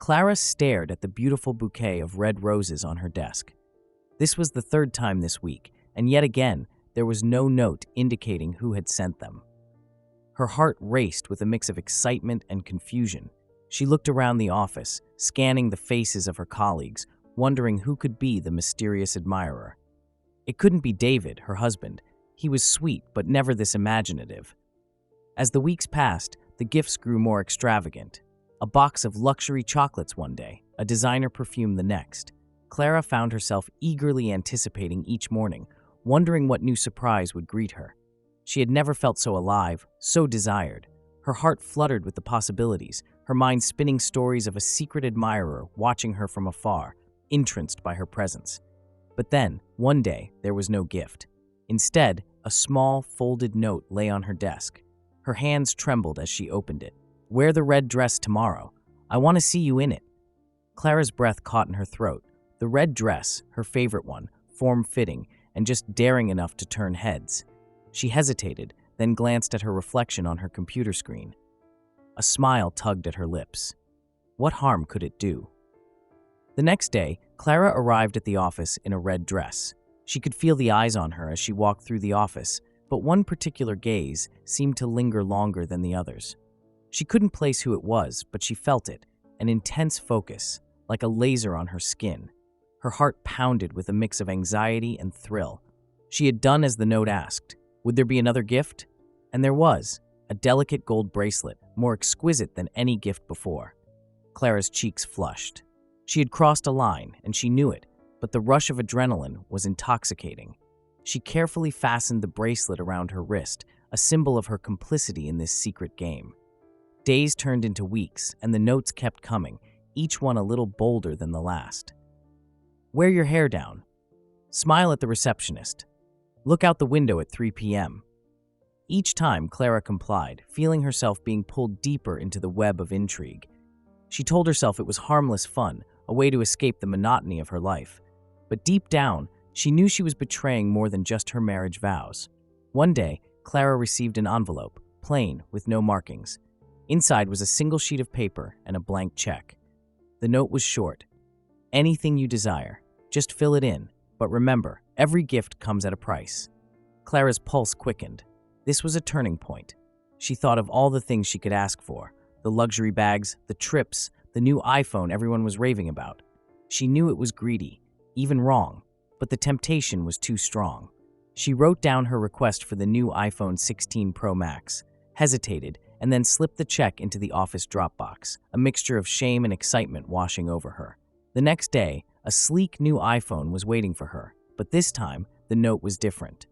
Clara stared at the beautiful bouquet of red roses on her desk. This was the third time this week, and yet again, there was no note indicating who had sent them. Her heart raced with a mix of excitement and confusion. She looked around the office, scanning the faces of her colleagues, wondering who could be the mysterious admirer. It couldn't be David, her husband. He was sweet, but never this imaginative. As the weeks passed, the gifts grew more extravagant. A box of luxury chocolates one day, a designer perfume the next. Clara found herself eagerly anticipating each morning, wondering what new surprise would greet her. She had never felt so alive, so desired. Her heart fluttered with the possibilities, her mind spinning stories of a secret admirer watching her from afar, entranced by her presence. But then, one day, there was no gift. Instead, a small, folded note lay on her desk. Her hands trembled as she opened it. "Wear the red dress tomorrow. I want to see you in it." Clara's breath caught in her throat. The red dress, her favorite one, form-fitting, and just daring enough to turn heads. She hesitated, then glanced at her reflection on her computer screen. A smile tugged at her lips. What harm could it do? The next day, Clara arrived at the office in a red dress. She could feel the eyes on her as she walked through the office, but one particular gaze seemed to linger longer than the others. She couldn't place who it was, but she felt it, an intense focus, like a laser on her skin. Her heart pounded with a mix of anxiety and thrill. She had done as the note asked. Would there be another gift? And there was, a delicate gold bracelet, more exquisite than any gift before. Clara's cheeks flushed. She had crossed a line, and she knew it, but the rush of adrenaline was intoxicating. She carefully fastened the bracelet around her wrist, a symbol of her complicity in this secret game. Days turned into weeks, and the notes kept coming, each one a little bolder than the last. Wear your hair down. Smile at the receptionist. Look out the window at 3 p.m. Each time, Clara complied, feeling herself being pulled deeper into the web of intrigue. She told herself it was harmless fun, a way to escape the monotony of her life. But deep down, she knew she was betraying more than just her marriage vows. One day, Clara received an envelope, plain, with no markings. Inside was a single sheet of paper and a blank check. The note was short. Anything you desire. Just fill it in. But remember, every gift comes at a price. Clara's pulse quickened. This was a turning point. She thought of all the things she could ask for. The luxury bags, the trips, the new iPhone everyone was raving about. She knew it was greedy, even wrong, but the temptation was too strong. She wrote down her request for the new iPhone 16 Pro Max, hesitated, and then slipped the check into the office Dropbox, a mixture of shame and excitement washing over her. The next day, a sleek new iPhone was waiting for her, but this time, the note was different.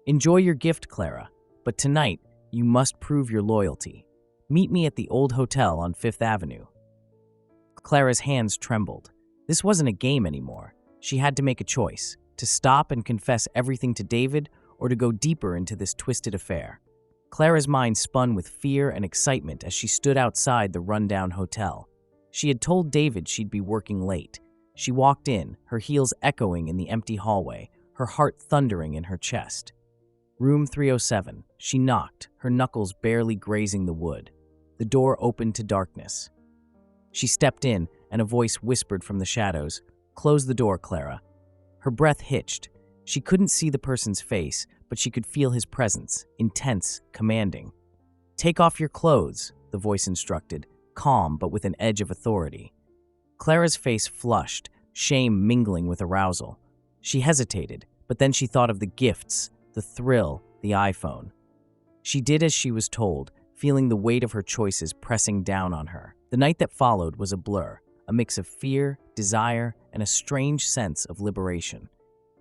Enjoy your gift, Clara, but tonight, you must prove your loyalty. Meet me at the old hotel on 5th Avenue. Clara's hands trembled. This wasn't a game anymore. She had to make a choice, to stop and confess everything to David or to go deeper into this twisted affair. Clara's mind spun with fear and excitement as she stood outside the rundown hotel. She had told David she'd be working late. She walked in, her heels echoing in the empty hallway, her heart thundering in her chest. Room 307. She knocked, her knuckles barely grazing the wood. The door opened to darkness. She stepped in, and a voice whispered from the shadows, "Close the door, Clara." Her breath hitched. She couldn't see the person's face, but she could feel his presence, intense, commanding. "Take off your clothes," the voice instructed, calm but with an edge of authority. Clara's face flushed, shame mingling with arousal. She hesitated, but then she thought of the gifts, the thrill, the iPhone. She did as she was told, feeling the weight of her choices pressing down on her. The night that followed was a blur, a mix of fear, desire, and a strange sense of liberation.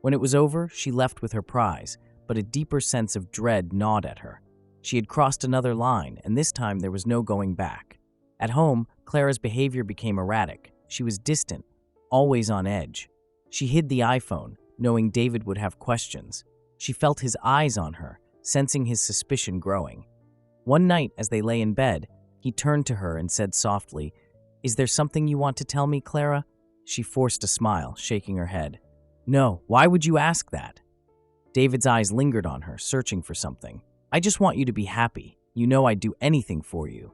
When it was over, she left with her prize, but a deeper sense of dread gnawed at her. She had crossed another line, and this time there was no going back. At home, Clara's behavior became erratic. She was distant, always on edge. She hid the iPhone, knowing David would have questions. She felt his eyes on her, sensing his suspicion growing. One night, as they lay in bed, he turned to her and said softly, "Is there something you want to tell me, Clara?" She forced a smile, shaking her head. "No, why would you ask that?" David's eyes lingered on her, searching for something. "I just want you to be happy. You know I'd do anything for you."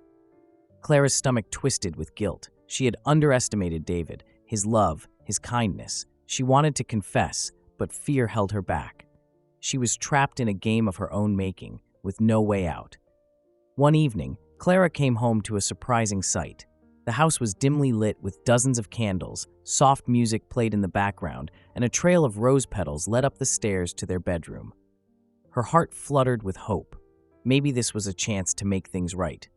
Clara's stomach twisted with guilt. She had underestimated David, his love, his kindness. She wanted to confess, but fear held her back. She was trapped in a game of her own making, with no way out. One evening, Clara came home to a surprising sight. The house was dimly lit with dozens of candles, soft music played in the background, and a trail of rose petals led up the stairs to their bedroom. Her heart fluttered with hope. Maybe this was a chance to make things right.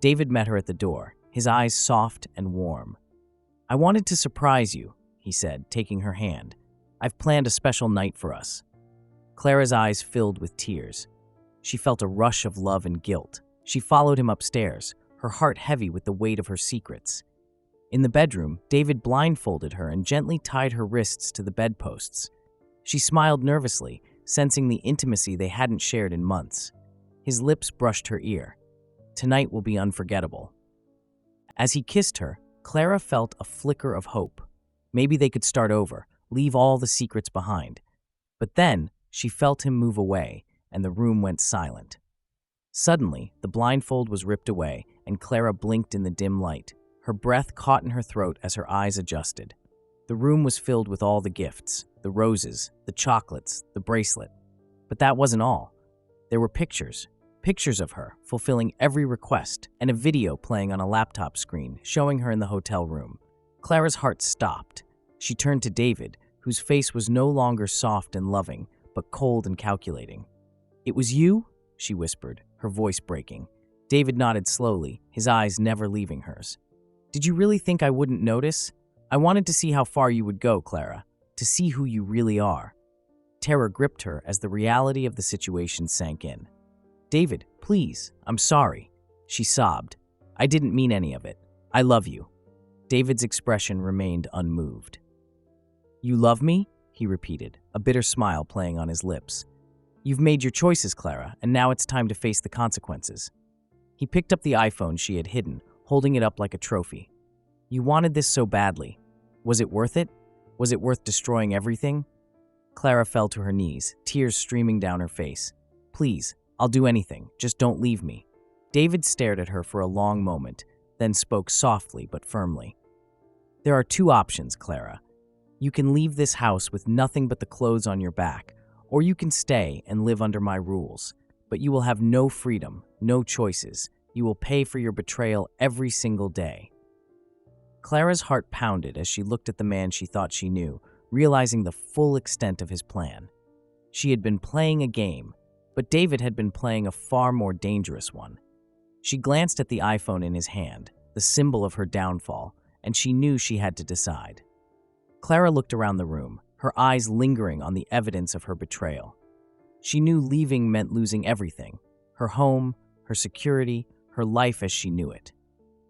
David met her at the door, his eyes soft and warm. "I wanted to surprise you," he said, taking her hand. "I've planned a special night for us." Clara's eyes filled with tears. She felt a rush of love and guilt. She followed him upstairs, her heart heavy with the weight of her secrets. In the bedroom, David blindfolded her and gently tied her wrists to the bedposts. She smiled nervously, sensing the intimacy they hadn't shared in months. His lips brushed her ear. "Tonight will be unforgettable." As he kissed her, Clara felt a flicker of hope. Maybe they could start over, leave all the secrets behind. But then, she felt him move away, and the room went silent. Suddenly, the blindfold was ripped away, and Clara blinked in the dim light. Her breath caught in her throat as her eyes adjusted. The room was filled with all the gifts, the roses, the chocolates, the bracelet. But that wasn't all. There were pictures of her, fulfilling every request, and a video playing on a laptop screen, showing her in the hotel room. Clara's heart stopped. She turned to David, whose face was no longer soft and loving, but cold and calculating. "It was you?" she whispered, her voice breaking. David nodded slowly, his eyes never leaving hers. "Did you really think I wouldn't notice? I wanted to see how far you would go, Clara, to see who you really are." Terror gripped her as the reality of the situation sank in. "David, please, I'm sorry," she sobbed. "I didn't mean any of it. I love you." David's expression remained unmoved. "You love me?" he repeated, a bitter smile playing on his lips. "You've made your choices, Clara, and now it's time to face the consequences." He picked up the iPhone she had hidden, holding it up like a trophy. "You wanted this so badly. Was it worth it? Was it worth destroying everything?" Clara fell to her knees, tears streaming down her face. "Please, I'll do anything, just don't leave me." David stared at her for a long moment, then spoke softly but firmly. "There are two options, Clara. You can leave this house with nothing but the clothes on your back, or you can stay and live under my rules. But you will have no freedom, no choices. You will pay for your betrayal every single day." Clara's heart pounded as she looked at the man she thought she knew, realizing the full extent of his plan. She had been playing a game, but David had been playing a far more dangerous one. She glanced at the iPhone in his hand, the symbol of her downfall, and she knew she had to decide. Clara looked around the room, her eyes lingering on the evidence of her betrayal. She knew leaving meant losing everything, her home, her security, her life as she knew it.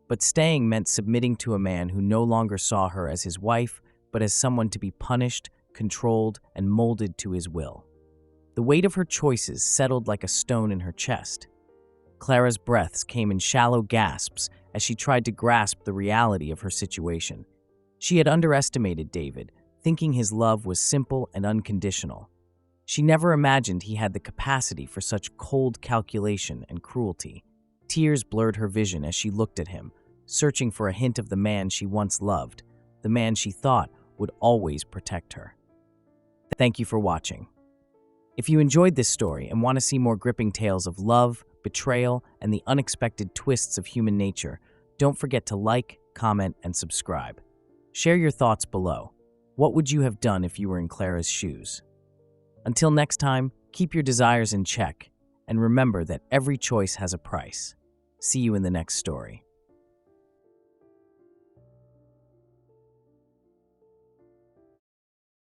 But staying meant submitting to a man who no longer saw her as his wife, but as someone to be punished, controlled, and molded to his will. The weight of her choices settled like a stone in her chest. Clara's breaths came in shallow gasps as she tried to grasp the reality of her situation. She had underestimated David, thinking his love was simple and unconditional. She never imagined he had the capacity for such cold calculation and cruelty. Tears blurred her vision as she looked at him, searching for a hint of the man she once loved, the man she thought would always protect her. Thank you for watching. If you enjoyed this story and want to see more gripping tales of love, betrayal, and the unexpected twists of human nature, don't forget to like, comment, and subscribe. Share your thoughts below. What would you have done if you were in Clara's shoes? Until next time, keep your desires in check, and remember that every choice has a price. See you in the next story.